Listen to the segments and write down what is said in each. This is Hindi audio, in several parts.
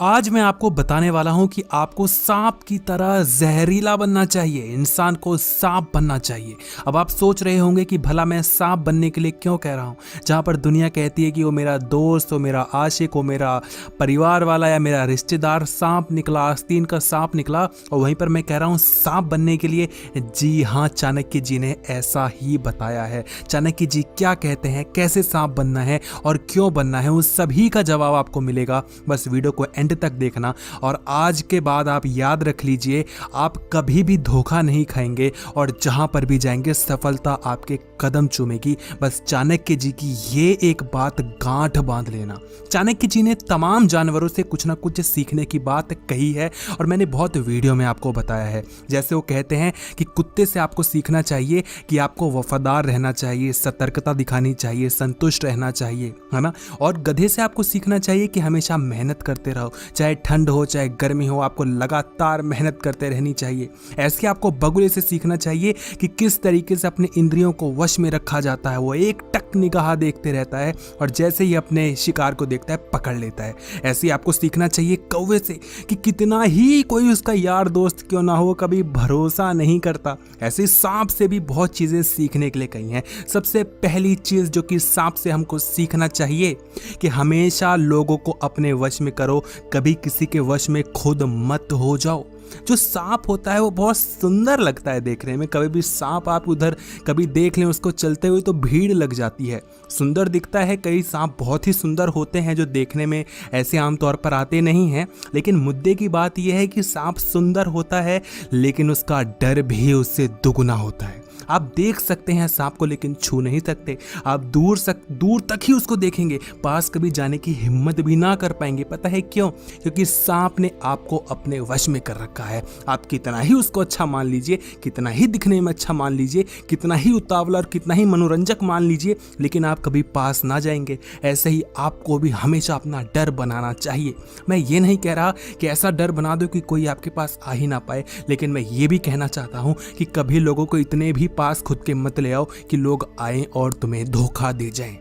आज मैं आपको बताने वाला हूं कि आपको सांप की तरह जहरीला बनना चाहिए, इंसान को सांप बनना चाहिए। अब आप सोच रहे होंगे कि भला मैं सांप बनने के लिए क्यों कह रहा हूं, जहां पर दुनिया कहती है कि वो मेरा दोस्त, वो मेरा आशिक, वो मेरा परिवार वाला या मेरा रिश्तेदार सांप निकला, आस्तीन का सांप निकला, और वहीं पर मैं कह रहा हूं सांप बनने के लिए। जी हाँ, चाणक्य जी ने ऐसा ही बताया है। चाणक्य जी क्या कहते हैं, कैसे सांप बनना है और क्यों बनना है, उस सभी का जवाब आपको मिलेगा। बस वीडियो को एंड तक देखना, और आज के बाद आप याद रख लीजिए, आप कभी भी धोखा नहीं खाएंगे और जहां पर भी जाएंगे सफलता आपके कदम चूमेगी। बस चाणक्य जी की ये एक बात गांठ बांध लेना। चाणक्य जी ने तमाम जानवरों से कुछ ना कुछ सीखने की बात कही है और मैंने बहुत वीडियो में आपको बताया है। जैसे वो कहते हैं कि कुत्ते से आपको सीखना चाहिए कि आपको वफादार रहना चाहिए, सतर्कता दिखानी चाहिए, संतुष्ट रहना चाहिए, है ना। और गधे से आपको सीखना चाहिए कि हमेशा मेहनत करते रहो, चाहे ठंड हो चाहे गर्मी हो, आपको लगातार मेहनत करते रहनी चाहिए। ऐसे आपको बगुले से सीखना चाहिए कि किस तरीके से अपने इंद्रियों को वश में रखा जाता है। वो एक टक निगाह देखते रहता है और जैसे ही अपने शिकार को देखता है पकड़ लेता है। ऐसे आपको सीखना चाहिए कौवे से कि कितना ही कोई उसका यार दोस्त क्यों ना हो, कभी भरोसा नहीं करता। ऐसे सांप से भी बहुत चीजें सीखने के लिए कही हैं। सबसे पहली चीज जो कि सांप से हमको सीखना चाहिए कि हमेशा लोगों को अपने वश में करो, कभी किसी के वश में खुद मत हो जाओ। जो सांप होता है वो बहुत सुंदर लगता है देखने में। कभी भी सांप आप उधर कभी देख लें उसको चलते हुए तो भीड़ लग जाती है, सुंदर दिखता है। कई सांप बहुत ही सुंदर होते हैं जो देखने में ऐसे आमतौर पर आते नहीं हैं, लेकिन मुद्दे की बात यह है कि सांप सुंदर होता है लेकिन उसका डर भी उससे दुगना होता है। आप देख सकते हैं सांप को लेकिन छू नहीं सकते। आप दूर तक ही उसको देखेंगे, पास कभी जाने की हिम्मत भी ना कर पाएंगे। पता है क्यों? क्योंकि सांप ने आपको अपने वश में कर रखा है। आप कितना ही उसको अच्छा मान लीजिए, कितना ही दिखने में अच्छा मान लीजिए, कितना ही उतावला और कितना ही मनोरंजक मान लीजिए, लेकिन आप कभी पास ना जाएंगे। ऐसे ही आपको भी हमेशा अपना डर बनाना चाहिए। मैं ये नहीं कह रहा कि ऐसा डर बना दो कि कोई आपके पास आ ही ना पाए, लेकिन मैं ये भी कहना चाहता हूँ कि कभी लोगों को इतने भी पास खुद के मत ले आओ कि लोग आए और तुम्हें धोखा दे जाएं।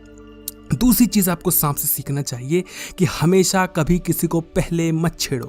दूसरी चीज आपको सांप से सीखना चाहिए कि हमेशा कभी किसी को पहले मत छेड़ो।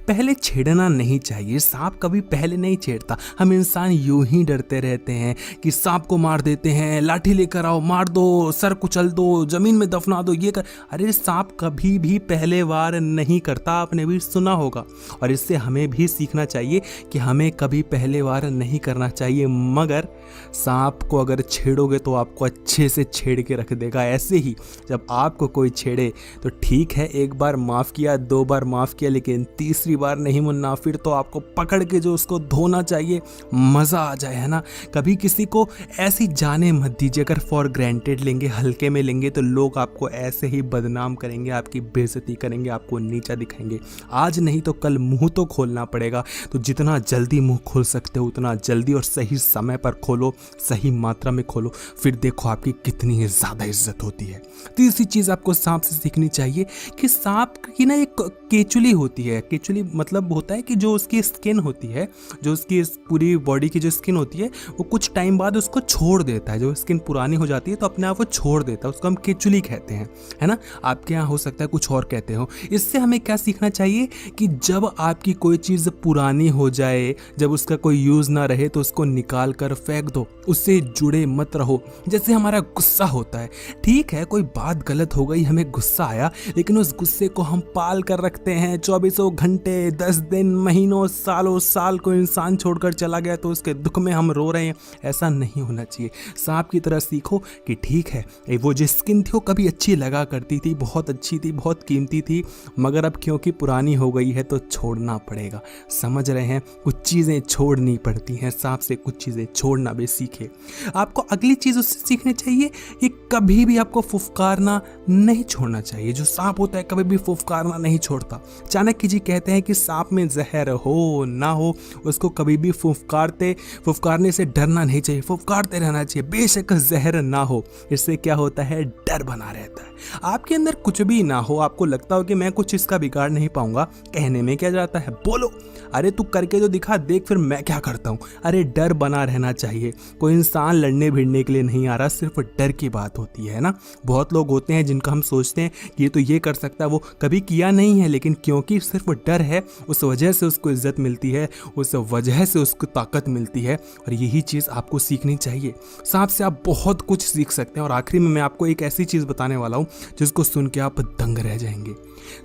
पहले छेड़ना नहीं चाहिए। सांप कभी पहले नहीं छेड़ता। हम इंसान यूं ही डरते रहते हैं कि सांप को मार देते हैं, लाठी लेकर आओ, मार दो, सर कुचल दो, जमीन में दफना दो, ये कर। अरे सांप कभी भी पहले वार नहीं करता, आपने भी सुना होगा। और इससे हमें भी सीखना चाहिए कि हमें कभी पहले वार नहीं करना चाहिए। मगर सांप को अगर छेड़ोगे तो आपको अच्छे से छेड़ के रख देगा। ऐसे ही जब आपको कोई छेड़े तो ठीक है, एक बार माफ़ किया, दो बार माफ़ किया, लेकिन तीसरी बार नहीं मुन्ना, फिर तो आपको पकड़ के जो उसको धोना चाहिए, मज़ा आ जाए, है ना। कभी किसी को ऐसी जाने मत दीजिए। अगर फॉर ग्रांटेड लेंगे, हल्के में लेंगे, तो लोग आपको ऐसे ही बदनाम करेंगे, आपकी बेइज्जती करेंगे, आपको नीचा दिखाएंगे। आज नहीं तो कल मुँह तो खोलना पड़ेगा। तो जितना जल्दी मुँह खोल सकते हो उतना जल्दी और सही समय पर खोलो, सही मात्रा में खोलो, फिर देखो आपकी कितनी ज़्यादा इज्जत होती है। तीसरी चीज आपको सांप से सीखनी चाहिए कि सांप की ना एक केचुली होती है। केचुली मतलब होता है कि जो उसकी स्किन होती है, जो उसकी पूरी बॉडी की जो स्किन होती है, वो कुछ टाइम बाद उसको छोड़ देता है। जो स्किन पुरानी हो जाती है तो अपने आप वो छोड़ देता है, उसको हम केचुली कहते हैं, है ना। आपके यहाँ हो सकता है कुछ और कहते हो। इससे हमें क्या सीखना चाहिए कि जब आपकी कोई चीज़ पुरानी हो जाए, जब उसका कोई यूज़ ना रहे, तो उसको निकाल कर फेंक दो, उससे जुड़े मत रहो। जैसे हमारा गुस्सा होता है, ठीक है, कोई बात गलत हो गई, हमें गुस्सा आया, लेकिन उस गुस्से को हम पाल कर रखते हैं 24 घंटे, 10 दिन, महीनों, सालों साल। कोई इंसान छोड़कर चला गया तो उसके दुख में हम रो रहे हैं। ऐसा नहीं होना चाहिए। सांप की तरह सीखो कि ठीक है, वो जो स्किन थी वो कभी अच्छी लगा करती थी, बहुत अच्छी थी, बहुत कीमती थी, मगर अब क्योंकि पुरानी हो गई है तो छोड़ना पड़ेगा। समझ रहे हैं, कुछ चीज़ें छोड़नी पड़ती हैं। सांप से कुछ चीज़ें छोड़ना भी सीखे। आपको अगली चीज़ उससे सीखनी चाहिए कि कभी भी आपको फुफकारना नहीं छोड़ना चाहिए। जो सांप होता है कभी भी फुफकारना नहीं छोड़ता। चाणक्य जी कहते हैं कि सांप में जहर हो ना हो, उसको कभी भी फुफकारने से डरना नहीं चाहिए, फुफकारते रहना चाहिए, बेशक जहर ना हो। इससे क्या होता है, डर बना रहता है। आपके अंदर कुछ भी ना हो, आपको लगता हो कि मैं कुछ इसका बिगाड़ नहीं पाऊंगा, कहने में क्या जाता है, बोलो। अरे तू करके तो दिखा, देख फिर मैं क्या करता हूँ। अरे डर बना रहना चाहिए। कोई इंसान लड़ने भिड़ने के लिए नहीं आ रहा, सिर्फ डर की बात होती है ना। बहुत बहुत लोग होते हैं जिनका हम सोचते हैं कि ये तो ये कर सकता है, वो कभी किया नहीं है, लेकिन क्योंकि सिर्फ डर है उस वजह से उसको इज्जत मिलती है, उस वजह से उसको ताकत मिलती है। और यही चीज़ आपको सीखनी चाहिए। सांप से आप बहुत कुछ सीख सकते हैं। और आखिरी में मैं आपको एक ऐसी चीज़ बताने वाला हूँ जिसको सुन के आप दंग रह जाएंगे।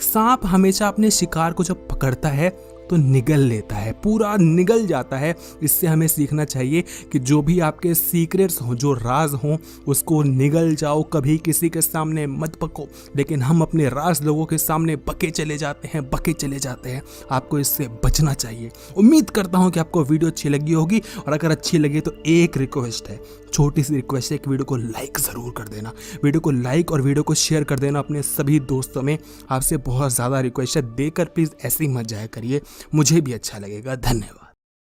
सांप हमेशा अपने शिकार को जब पकड़ता है तो निगल लेता है, पूरा निगल जाता है। इससे हमें सीखना चाहिए कि जो भी आपके सीक्रेट्स हों, जो राज हों, उसको निगल जाओ, कभी किसी के सामने मत बको। लेकिन हम अपने राज लोगों के सामने बके चले जाते हैं। आपको इससे बचना चाहिए। उम्मीद करता हूँ कि आपको वीडियो अच्छी लगी होगी, और अगर अच्छी लगी तो एक रिक्वेस्ट है, छोटी सी रिक्वेस्ट है कि वीडियो को लाइक ज़रूर कर देना। वीडियो को लाइक और वीडियो को शेयर कर देना अपने सभी दोस्तों में। आपसे बहुत ज़्यादा रिक्वेस्ट है, देकर प्लीज़ ऐसे ही मत जाया करिए, मुझे भी अच्छा लगेगा। धन्यवाद।